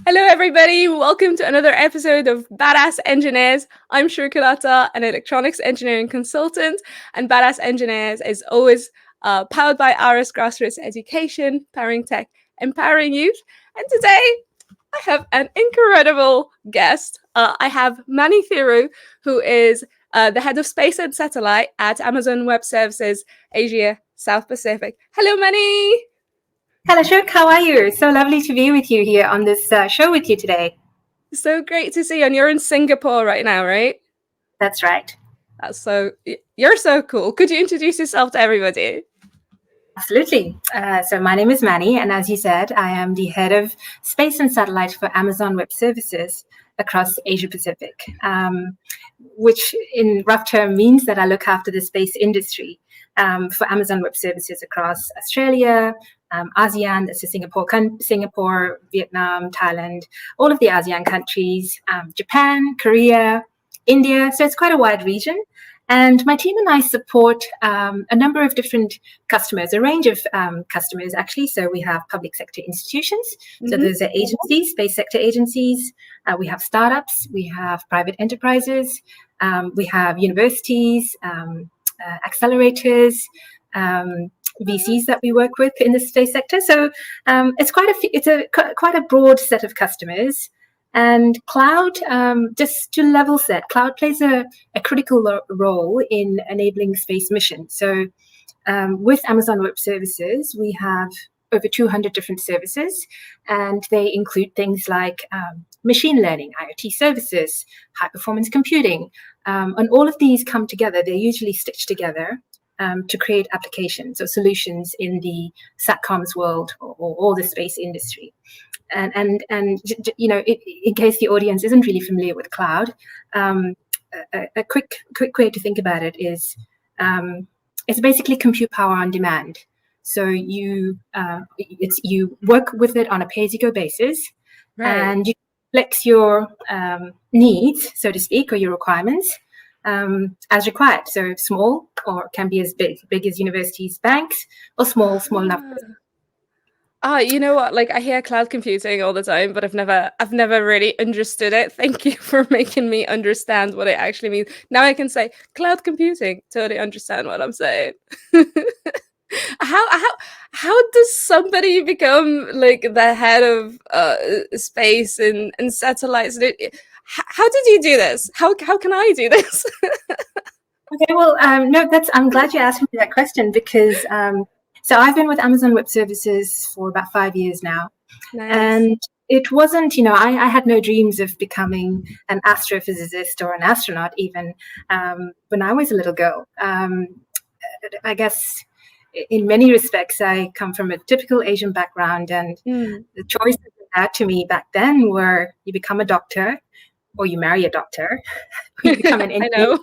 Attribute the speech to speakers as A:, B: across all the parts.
A: Hello, everybody. Welcome to another episode of Badass Engineers. I'm Shrouk, an electronics engineering consultant, and Badass Engineers is always powered by Aris Grassroots Education, powering tech, empowering youth. And today, I have an incredible guest. I have Mani Thiru, who is the head of Space and Satellite at Amazon Web Services Asia South Pacific. Hello, Mani.
B: Hello, Shrouk. How are you? So lovely to be with you here on this show with you today.
A: So great to see you. And you're in Singapore right now, right?
B: That's right.
A: You're so cool. Could you introduce yourself to everybody?
B: Absolutely. So my name is Mani, and as you said, I am the head of Space and Satellite for Amazon Web Services across Asia Pacific, which in rough term means that I look after the space industry for Amazon Web Services across Australia, ASEAN, that's Singapore, Vietnam, Thailand, all of the ASEAN countries, Japan, Korea, India. So it's quite a wide region. And my team and I support a number of different customers, a range of customers, actually. So we have public sector institutions. So those are agencies, space sector agencies. We have startups. We have private enterprises. We have universities, accelerators, VCs that we work with in the space sector. So it's quite a broad set of customers. And cloud, just to level set, cloud plays a critical role in enabling space missions. So with Amazon Web Services, we have over 200 different services, and they include things like machine learning, IoT services, high performance computing. And all of these come together. They're usually stitched together to create applications or solutions in the SATCOMs world or the space industry. And you know, in case the audience isn't really familiar with cloud, a quick way to think about it is it's basically compute power on demand. So you work with it on a pay-as-you-go basis, right, and you flex your needs, so to speak, or your requirements as required. So small, or can be as big as universities, banks, or small enough.
A: You know what? Like, I hear cloud computing all the time, but I've never really understood it. Thank you for making me understand what it actually means. Now I can say cloud computing. Totally understand what I'm saying. How does somebody become like the head of space and satellites? How did you do this? How can I do this?
B: Okay, well, no, I'm glad you asked me that question because. So I've been with Amazon Web Services for about 5 years now. Nice. And it wasn't, you know, I had no dreams of becoming an astrophysicist or an astronaut even when I was a little girl. I guess in many respects, I come from a typical Asian background, and the choices that had to me back then were you become a doctor or you marry a doctor, or you become an engineer,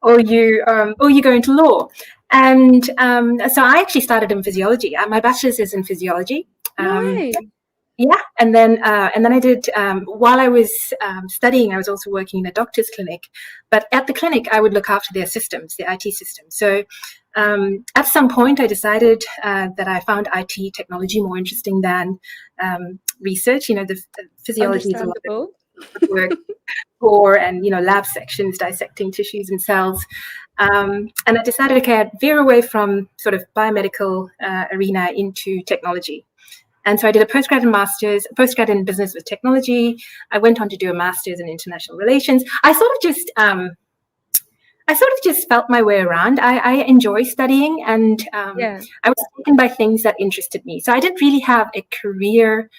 B: or you go into law. And so I actually started in physiology. My bachelor's is in physiology. Yeah, and then I did while I was studying, I was also working in a doctor's clinic. But at the clinic, I would look after their systems, the IT systems. So at some point, I decided that I found IT technology more interesting than research. You know, the physiology is a lot of work for, and you know, lab sections dissecting tissues and cells. And I decided, okay, I'd veer away from sort of biomedical arena into technology. And so I did a postgrad in business with technology. I went on to do a master's in international relations. I sort of just felt my way around. I enjoy studying, and I was taken by things that interested me. So I didn't really have a career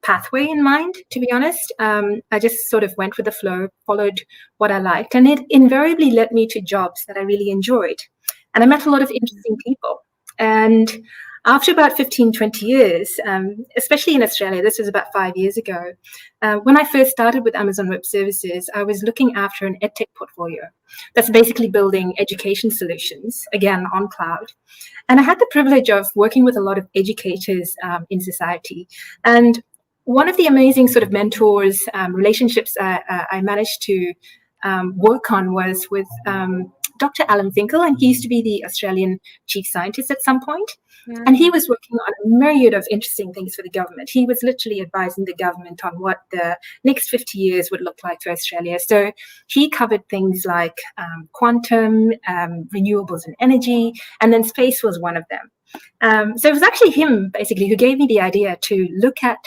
B: pathway in mind, to be honest. I just sort of went with the flow, followed what I liked, and it invariably led me to jobs that I really enjoyed. And I met a lot of interesting people. And after about 15, 20 years, especially in Australia, this was about 5 years ago, when I first started with Amazon Web Services, I was looking after an edtech portfolio that's basically building education solutions, again, on cloud. And I had the privilege of working with a lot of educators in society. And one of the amazing sort of mentors, relationships I managed to work on was with Dr. Alan Finkel, and he used to be the Australian chief scientist at some point.
A: Yeah.
B: And he was working on a myriad of interesting things for the government. He was literally advising the government on what the next 50 years would look like for Australia. So he covered things like quantum, renewables and energy, and then space was one of them. So it was actually him, basically, who gave me the idea to look at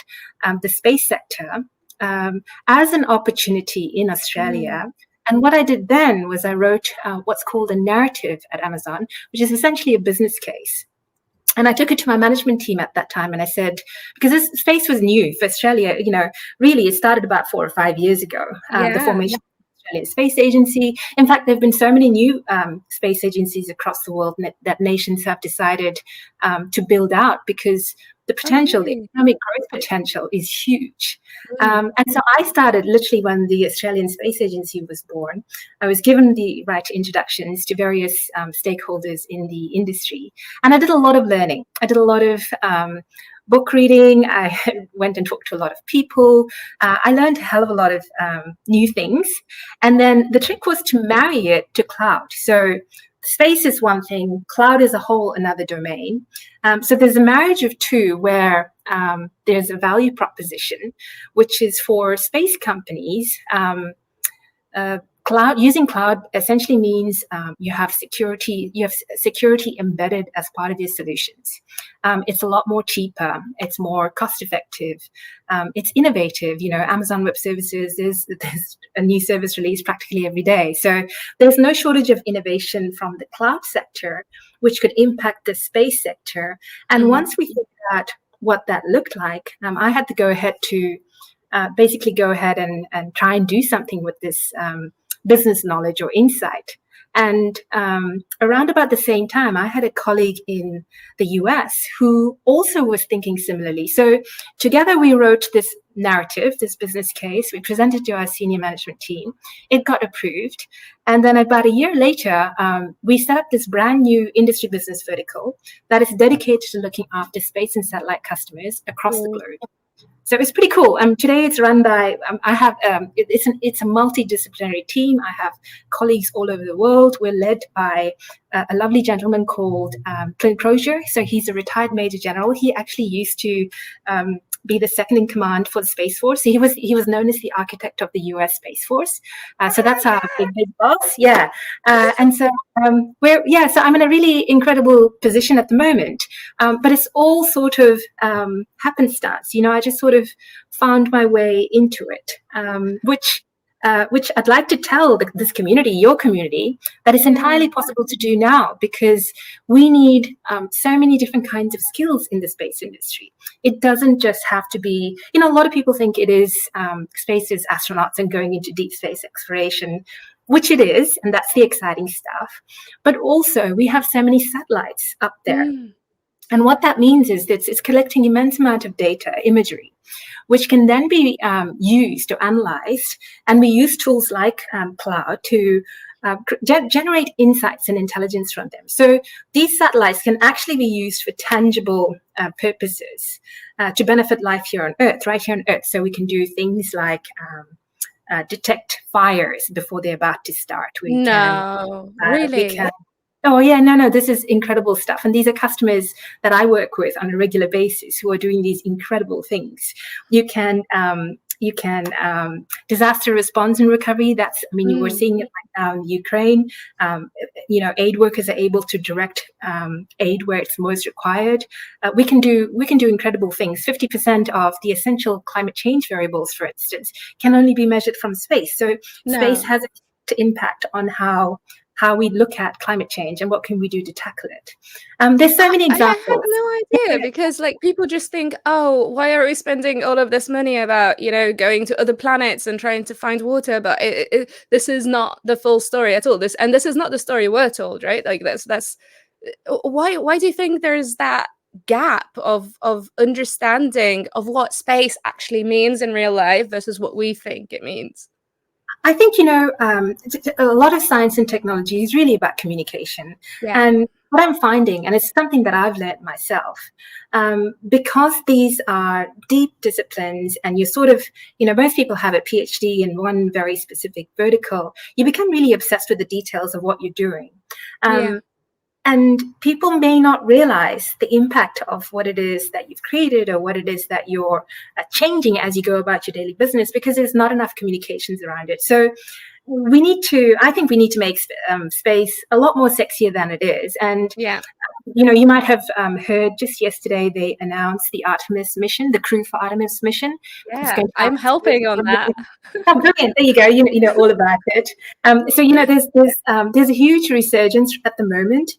B: the space sector as an opportunity in Australia. And what I did then was I wrote what's called a narrative at Amazon, which is essentially a business case. And I took it to my management team at that time, and I said, because this space was new for Australia, really it started about 4 or 5 years ago, the formation of the Australian Space Agency. In fact, there have been so many new space agencies across the world that nations have decided to build out, because the potential, the economic growth potential is huge. And so I started literally when the Australian Space Agency was born. I was given the right introductions to various stakeholders in the industry. And I did a lot of learning. I did a lot of book reading. I went and talked to a lot of people. I learned a hell of a lot of new things. And then the trick was to marry it to cloud. So space is one thing, cloud is a whole another domain. So there's a marriage of two where there's a value proposition, which is for space companies. Using cloud essentially means you have security embedded as part of your solutions. It's a lot more cheaper. It's more cost effective. It's innovative. Amazon Web Services, there's a new service released practically every day. So there's no shortage of innovation from the cloud sector, which could impact the space sector. And once we figured out what that looked like, I had to go ahead and try and do something with this business knowledge or insight. And around about the same time, I had a colleague in the US who also was thinking similarly. So together we wrote this narrative, this business case. We presented to our senior management team. It got approved. And then about a year later, we set up this brand new industry business vertical that is dedicated to looking after space and satellite customers across the globe. So it's pretty cool. Today it's run by, it's a multidisciplinary team. I have colleagues all over the world. We're led by a lovely gentleman called Clint Crozier. So he's a retired Major General. He actually used to be the second in command for the Space Force. He was known as the architect of the US Space Force. So that's our big boss. Yeah. And so so I'm in a really incredible position at the moment. But it's all sort of happenstance. I just sort of found my way into it, which I'd like to tell this community, your community, that it's entirely possible to do now, because we need so many different kinds of skills in the space industry. It doesn't just have to be, a lot of people think it is space is astronauts and going into deep space exploration, which it is, and that's the exciting stuff. But also we have so many satellites up there. And what that means is that it's collecting immense amount of data, imagery, which can then be used or analyzed. And we use tools like cloud to generate insights and intelligence from them. So these satellites can actually be used for tangible purposes to benefit life here on Earth, right here on Earth. So we can do things like detect fires before they're about to start.
A: Really?
B: Oh, yeah, no, this is incredible stuff. And these are customers that I work with on a regular basis who are doing these incredible things. You can disaster response and recovery. You were seeing it right now in Ukraine. Aid workers are able to direct aid where it's most required. We can do incredible things. 50% of the essential climate change variables, for instance, can only be measured from space. So space has an impact on how we look at climate change and what can we do to tackle it. There's so many examples.
A: I had no idea, because people just think, oh, why are we spending all of this money about, going to other planets and trying to find water? But this is not the full story at all. This is not the story we're told, right? Like that's why do you think there's that gap of understanding of what space actually means in real life versus what we think it means?
B: I think, a lot of science and technology is really about communication.
A: Yeah.
B: And what I'm finding, and it's something that I've learned myself, because these are deep disciplines and you sort of, most people have a PhD in one very specific vertical, you become really obsessed with the details of what you're doing.
A: Yeah.
B: And people may not realize the impact of what it is that you've created or what it is that you're changing as you go about your daily business, because there's not enough communications around it. So I think we need to make space a lot more sexier than it is. And,
A: yeah.
B: You might have heard just yesterday they announced the Artemis mission, the crew for Artemis mission.
A: Yeah, I'm helping on that.
B: Oh, brilliant! There you go. You know all about it. So there's a huge resurgence at the moment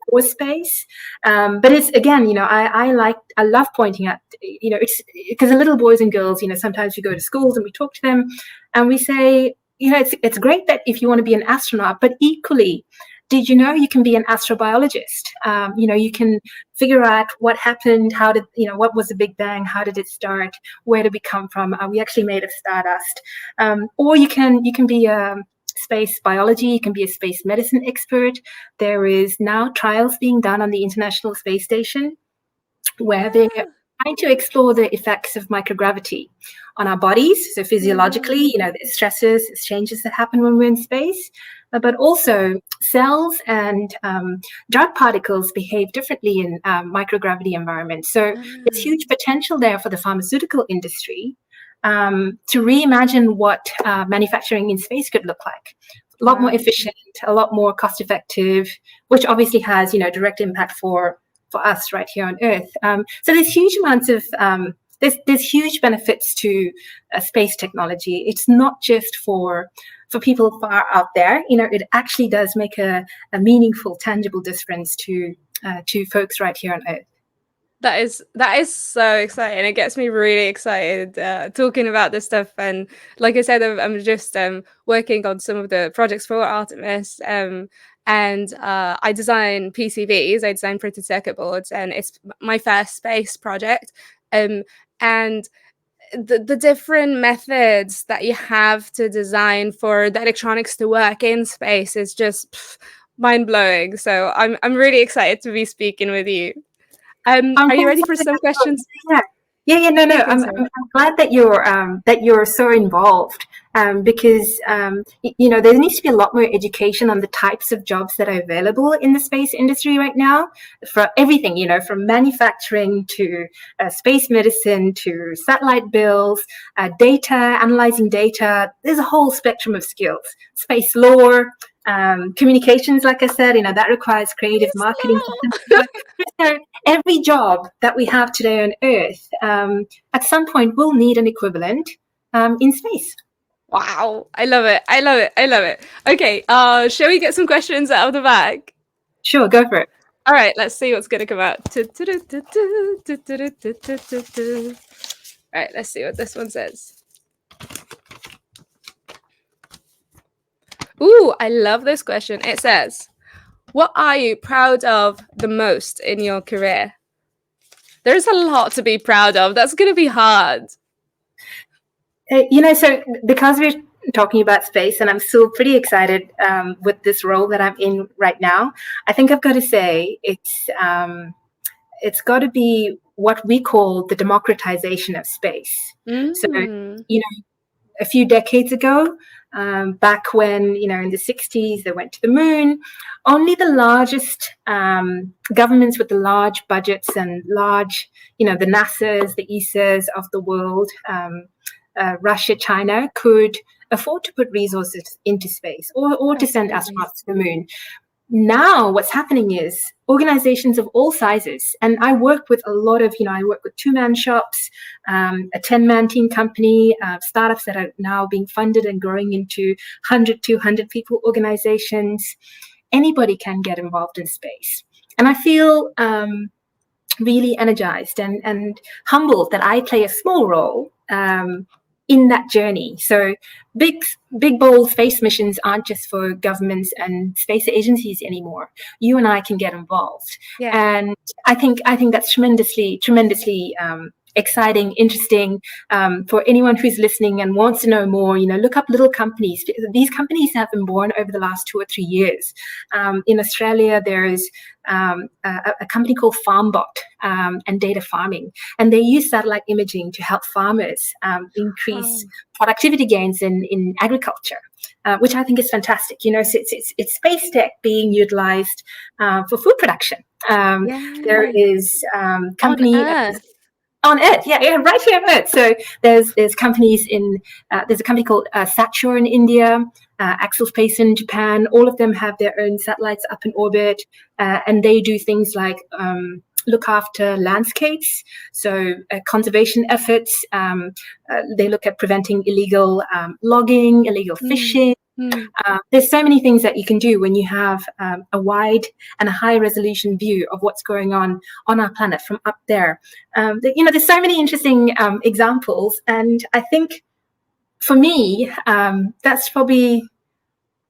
B: for space, but it's again, I love pointing out, it's because the little boys and girls, sometimes we go to schools and we talk to them, and we say, it's great that if you want to be an astronaut, but equally, did you know you can be an astrobiologist? You can figure out what happened, what was the Big Bang, how did it start, where did we come from? Are we actually made of stardust? Or you can be a space biology, you can be a space medicine expert. There is now trials being done on the International Space Station where they're trying to explore the effects of microgravity on our bodies. So physiologically, the stresses, changes that happen when we're in space, but also cells and drug particles behave differently in microgravity environments. So there's huge potential there for the pharmaceutical industry to reimagine what manufacturing in space could look like. A lot more efficient, a lot more cost effective, which obviously has, direct impact for us right here on Earth. So there's huge amounts of there's huge benefits to space technology. It's not just for people far out there. It actually does make a meaningful, tangible difference to folks right here on Earth.
A: That is so exciting. It gets me really excited talking about this stuff. And like I said, I'm just working on some of the projects for Artemis. And I design PCBs. I design printed circuit boards, and it's my first space project. And the different methods that you have to design for the electronics to work in space is just mind blowing. So I'm really excited to be speaking with you. Are you ready for some questions?
B: Yeah. No. I'm glad that you're so involved, because there needs to be a lot more education on the types of jobs that are available in the space industry right now, for everything, from manufacturing to space medicine to satellite builds, data, analyzing data. There's a whole spectrum of skills. Space lore. Communications, like I said, that requires creative marketing. So every job that we have today on Earth, at some point, will need an equivalent in space.
A: Wow, I love it. Okay, shall we get some questions out of the bag?
B: Sure, go for it.
A: All right, let's see what's going to come out. All right, let's see what this one says. Ooh, I love this question. It says, what are you proud of the most in your career? There's a lot to be proud of. That's going to be hard.
B: So because we're talking about space and I'm still pretty excited with this role that I'm in right now, I think I've got to say it's got to be what we call the democratization of space. So, a few decades ago, back when, in the 60s, they went to the moon, only the largest governments with the large budgets and large, the NASAs, the ESAs of the world, Russia, China, could afford to put resources into space or to send astronauts to the moon. Now what's happening is organizations of all sizes, and I work with a lot of, I work with two-man shops, a 10-man team company, startups that are now being funded and growing into 100, 200 people organizations. Anybody can get involved in space. And I feel really energized and humbled that I play a small role in that journey. So big, bold space missions aren't just for governments and space agencies anymore. You and I can get involved.
A: Yeah.
B: And I think that's tremendously exciting, interesting. For anyone who's listening and wants to know more, look up little companies. These companies have been born over the last 2 or 3 years. In Australia, there is a company called FarmBot and data farming, and they use satellite imaging to help farmers increase productivity gains in agriculture, which I think is fantastic. So it's space tech being utilized for food production. There is company on Earth, right here on Earth. So there's companies there's a company called Satchur in India, Axel Space in Japan. All of them have their own satellites up in orbit, and they do things like look after landscapes, so conservation efforts. They look at preventing illegal logging, illegal fishing. There's so many things that you can do when you have a wide and a high resolution view of what's going on our planet from up there. There's so many interesting examples, and I think for me, that's probably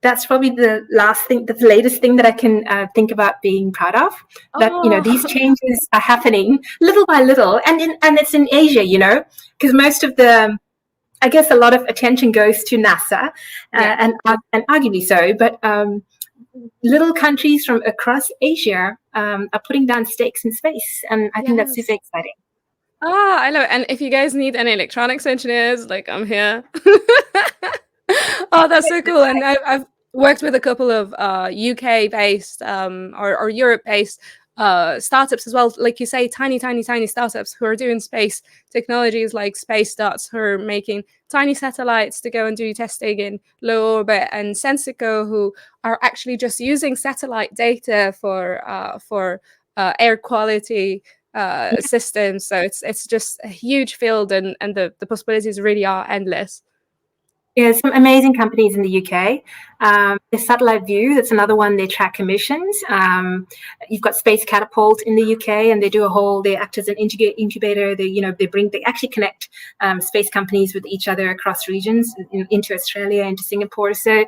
B: the latest thing that I can think about being proud of. That these changes are happening little by little, and it's in Asia, because most of I guess a lot of attention goes to NASA, and arguably so, but little countries from across Asia are putting down stakes in space, and I think that's super exciting.
A: I love it. And if you guys need any electronics engineers, I'm here. That's so cool. And I've worked with a couple of UK-based or Europe-based startups as well, like you say, tiny startups who are doing space technologies like Space Dots, who are making tiny satellites to go and do testing in low orbit, and Sensico, who are actually just using satellite data for air quality systems. So it's just a huge field, and the possibilities really are endless.
B: Yeah, some amazing companies in the UK. There's Satellite View, that's another one. They track emissions. You've got Space Catapult in the UK, and they act as an incubator. They actually connect space companies with each other across regions, into Australia, into Singapore. So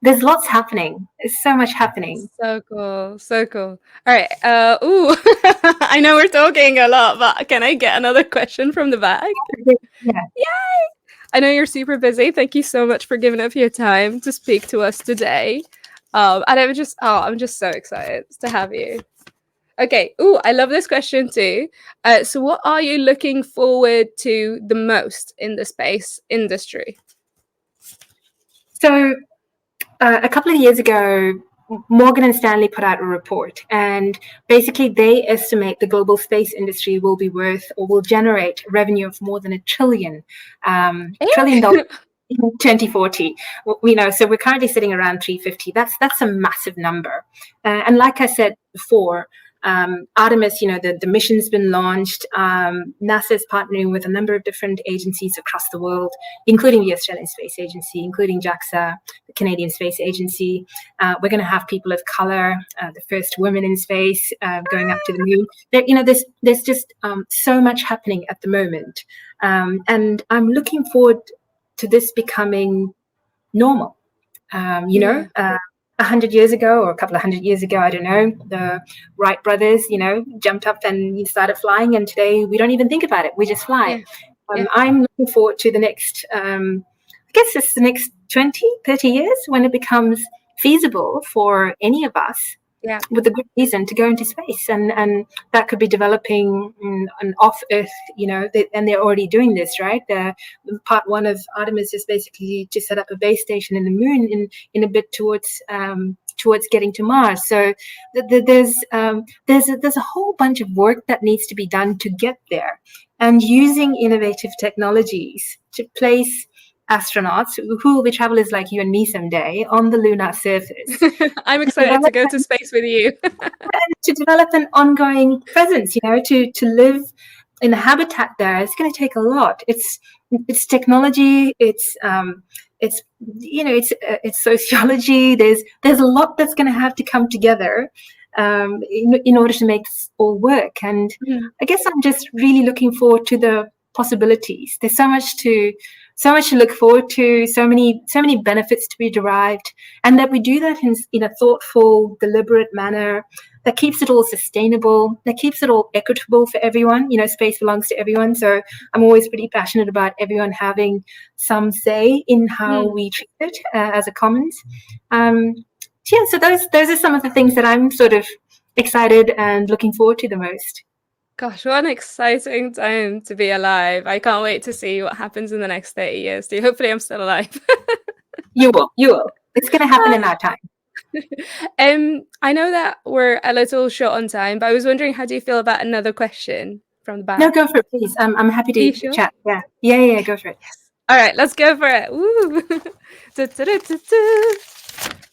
B: there's lots happening. There's so much happening.
A: So cool. All right. I know we're talking a lot, but can I get another question from the back?
B: Yeah.
A: Yay! I know you're super busy. Thank you so much for giving up your time to speak to us today. And I'm just so excited to have you. Okay. I love this question too. So what are you looking forward to the most in the space industry?
B: So a couple of years ago, Morgan & Stanley put out a report, and basically they estimate the global space industry will be worth, or will generate revenue of more than $1 trillion in 2040. So we're currently sitting around 350. That's a massive number. And like I said before, Artemis, the mission's been launched. NASA is partnering with a number of different agencies across the world, including the Australian Space Agency, including JAXA, the Canadian Space Agency. We're going to have people of color, the first women in space, going up to the moon. There's just so much happening at the moment, and I'm looking forward to this becoming normal. 100 years ago, or a couple of 100 years ago, I don't know, the Wright brothers, jumped up and started flying, and today we don't even think about it. We just fly. I'm looking forward to the next, I guess it's the next 20, 30 years when it becomes feasible for any of us, with a good reason, to go into space, and that could be developing an off Earth, and they're already doing this, right? Part one of Artemis is basically to set up a base station in the moon in a bit towards getting to Mars. So there's a whole bunch of work that needs to be done to get there, and using innovative technologies to place astronauts who will be travelers like you and me someday on the lunar surface.
A: I'm excited to go to space with you.
B: And to develop an ongoing presence, to live in a habitat there, it's going to take a lot. It's technology, it's sociology. There's a lot that's going to have to come together in order to make this all work. And I guess I'm just really looking forward to the possibilities. There's so much to look forward to, so many benefits to be derived, and that we do that in a thoughtful, deliberate manner that keeps it all sustainable, that keeps it all equitable for everyone. Space belongs to everyone. So I'm always pretty passionate about everyone having some say in how we treat it as a commons. So those are some of the things that I'm sort of excited and looking forward to the most.
A: Gosh, what an exciting time to be alive. I can't wait to see what happens in the next 30 years too. Hopefully I'm still alive.
B: You will. It's going to happen in that time.
A: I know that we're a little short on time, but I was wondering, how do you feel about another question from the back?
B: No, go for it, please. I'm happy to chat. Yeah, go for it.
A: Yes. All right, let's go for it. Woo!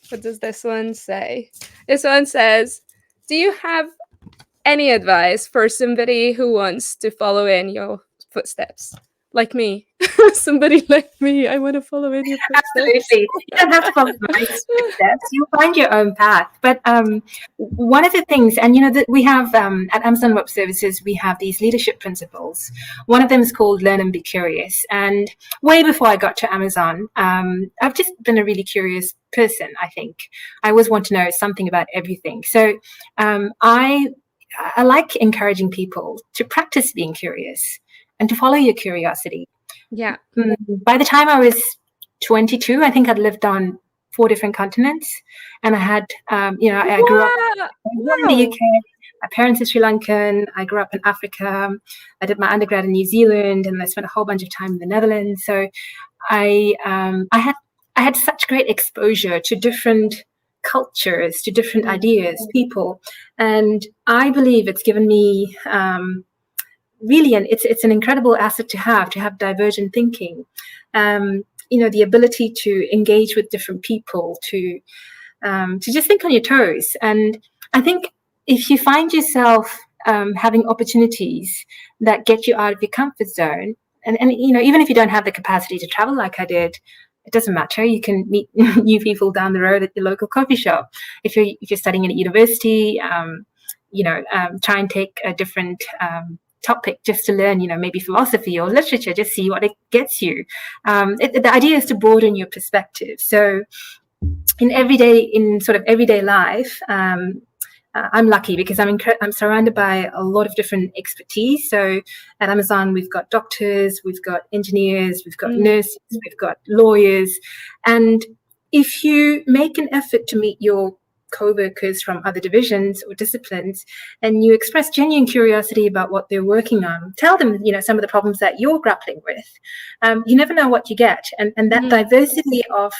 A: What does this one say? This one says, do you have any advice for somebody who wants to follow in your footsteps? Like me. Somebody like me. I want to follow in your footsteps.
B: Absolutely. You don't have to follow my footsteps. You'll find your own path. But one of the things, and that we have at Amazon Web Services, we have these leadership principles. One of them is called Learn and Be Curious. And way before I got to Amazon, I've just been a really curious person, I think. I always want to know something about everything. So I like encouraging people to practice being curious and to follow your curiosity.
A: Yeah.
B: By the time I was 22, I think I'd lived on 4 different continents, and I had, I grew up in the UK. My parents are Sri Lankan. I grew up in Africa. I did my undergrad in New Zealand, and I spent a whole bunch of time in the Netherlands. So I had such great exposure to different cultures, to different ideas, people, and I believe it's given me really, and it's an incredible asset to have divergent thinking, the ability to engage with different people, to just think on your toes. And I think if you find yourself having opportunities that get you out of your comfort zone, and even if you don't have the capacity to travel like I did, it doesn't matter. You can meet new people down the road at your local coffee shop. If you're studying at a university, try and take a different topic just to learn, maybe philosophy or literature, just see what it gets you. The idea is to broaden your perspective. So in everyday life, I'm lucky because I'm surrounded by a lot of different expertise. So at Amazon, we've got doctors, we've got engineers, we've got nurses, we've got lawyers. And if you make an effort to meet your co-workers from other divisions or disciplines, and you express genuine curiosity about what they're working on, tell them, some of the problems that you're grappling with. You never know what you get. And that diversity of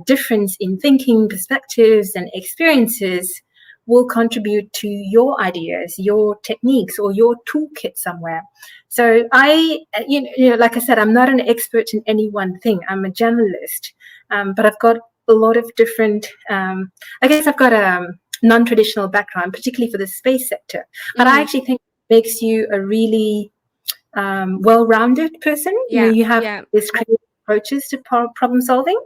B: difference in thinking, perspectives, and experiences will contribute to your ideas, your techniques, or your toolkit somewhere. So like I said, I'm not an expert in any one thing. I'm a generalist, but I've got a lot of different, I guess I've got a non-traditional background, particularly for the space sector. But I actually think it makes you a really well-rounded person. You have this creative approaches to problem solving.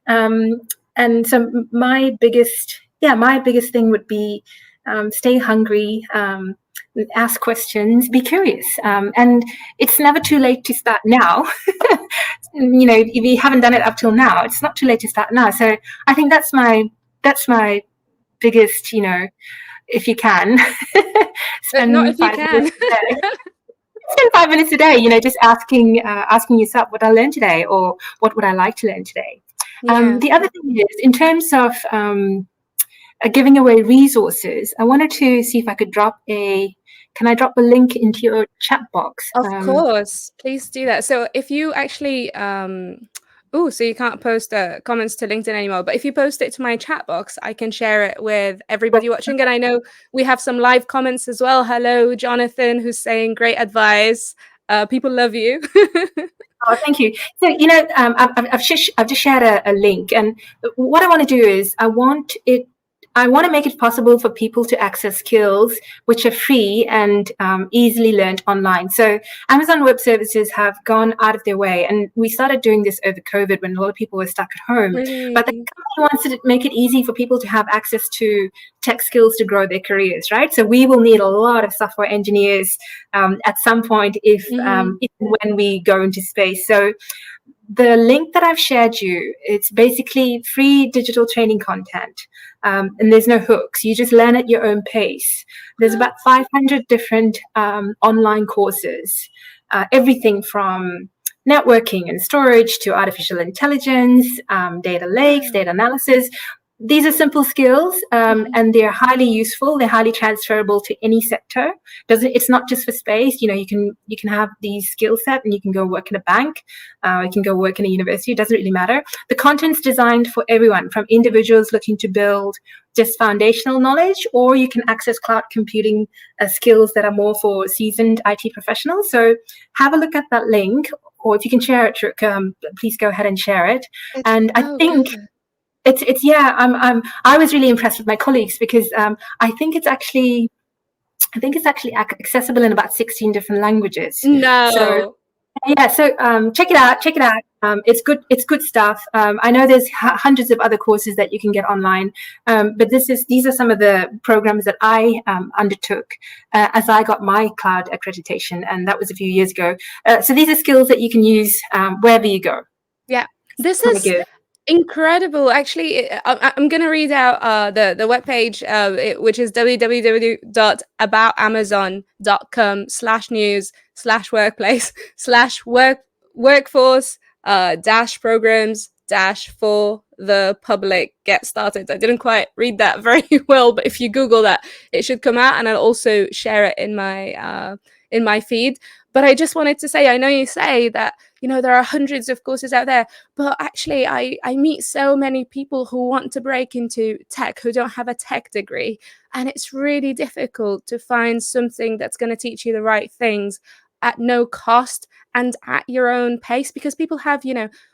B: And so my biggest thing would be stay hungry, ask questions, be curious. And it's never too late to start now. If you haven't done it up till now, it's not too late to start now. So I think that's my biggest, if you can, spend
A: not if you can.
B: Spend 5 minutes a day, just asking yourself, what I learned today, or what would I like to learn today. The other thing is, in terms of giving away resources, I wanted to see if I could drop a link into your chat box?
A: Of course, please do that. So if you actually, so you can't post comments to LinkedIn anymore, but if you post it to my chat box, I can share it with everybody watching. And I know we have some live comments as well. Hello, Jonathan, who's saying great advice. People love you.
B: Oh, thank you. So, I've just shared a link, and what I want to do is I want to make it possible for people to access skills which are free and easily learned online. So Amazon Web Services have gone out of their way, and we started doing this over COVID when a lot of people were stuck at home.
A: Really?
B: But the company wants to make it easy for people to have access to tech skills to grow their careers, right? So we will need a lot of software engineers at some point if when we go into space. So the link that I've shared you, it's basically free digital training content and there's no hooks. You just learn at your own pace. There's about 500 different online courses, everything from networking and storage to artificial intelligence, data lakes, data analysis. These are simple skills, and they're highly useful. They're highly transferable to any sector. It's not just for space. You can have these skill set and you can go work in a bank. You can go work in a university. It doesn't really matter. The content's designed for everyone, from individuals looking to build just foundational knowledge, or you can access cloud computing skills that are more for seasoned IT professionals. So have a look at that link, or if you can share it, Shrouk, please go ahead and share it. And I think.
A: Good.
B: I was really impressed with my colleagues because I think it's actually accessible in about 16 different languages.
A: No.
B: So check it out. It's good stuff. I know there's hundreds of other courses that you can get online, but these are some of the programs that I undertook as I got my cloud accreditation, and that was a few years ago. So these are skills that you can use wherever you go.
A: Yeah, this is good. Incredible. Actually, I'm going to read out the webpage, which is www.aboutamazon.com/news/workplace/workforce dash programs dash for the public get started. I didn't quite read that very well, but if you Google that, it should come out, and I'll also share it in my feed. But I just wanted to say, I know you say that, there are hundreds of courses out there, but actually I meet so many people who want to break into tech who don't have a tech degree. And it's really difficult to find something that's going to teach you the right things at no cost and at your own pace, because people have,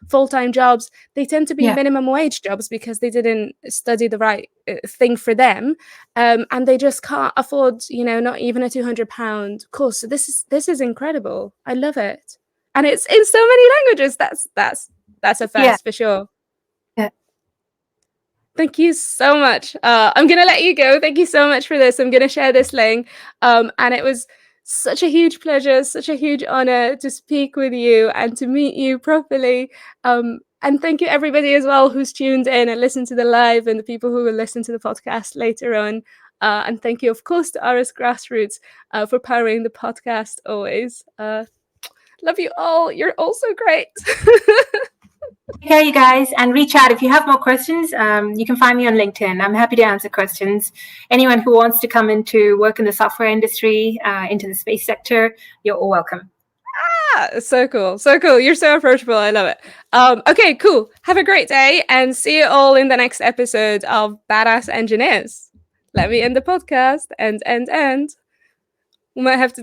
A: full-time jobs. They tend to be minimum wage jobs because they didn't study the right thing for them, and they just can't afford, not even a £200 course. So this is incredible. I love it, and it's in so many languages. That's a first for sure. Thank you so much. I'm gonna let you go. Thank you so much for this. I'm gonna share this link, and it was such a huge pleasure, such a huge honor to speak with you and to meet you properly. And thank you everybody as well who's tuned in and listened to the live, and the people who will listen to the podcast later on. And thank you, of course, to Aris Grassroots for powering the podcast always. Love you all. You're all so great.
B: Take care, you guys, and reach out if you have more questions. You can find me on LinkedIn. I'm happy to answer questions. Anyone who wants to come into work in the software industry, into the space sector, you're all welcome.
A: So cool. You're so approachable. I love it. Okay, cool. Have a great day, and see you all in the next episode of Badass Engineers. Let me end the podcast. We might have to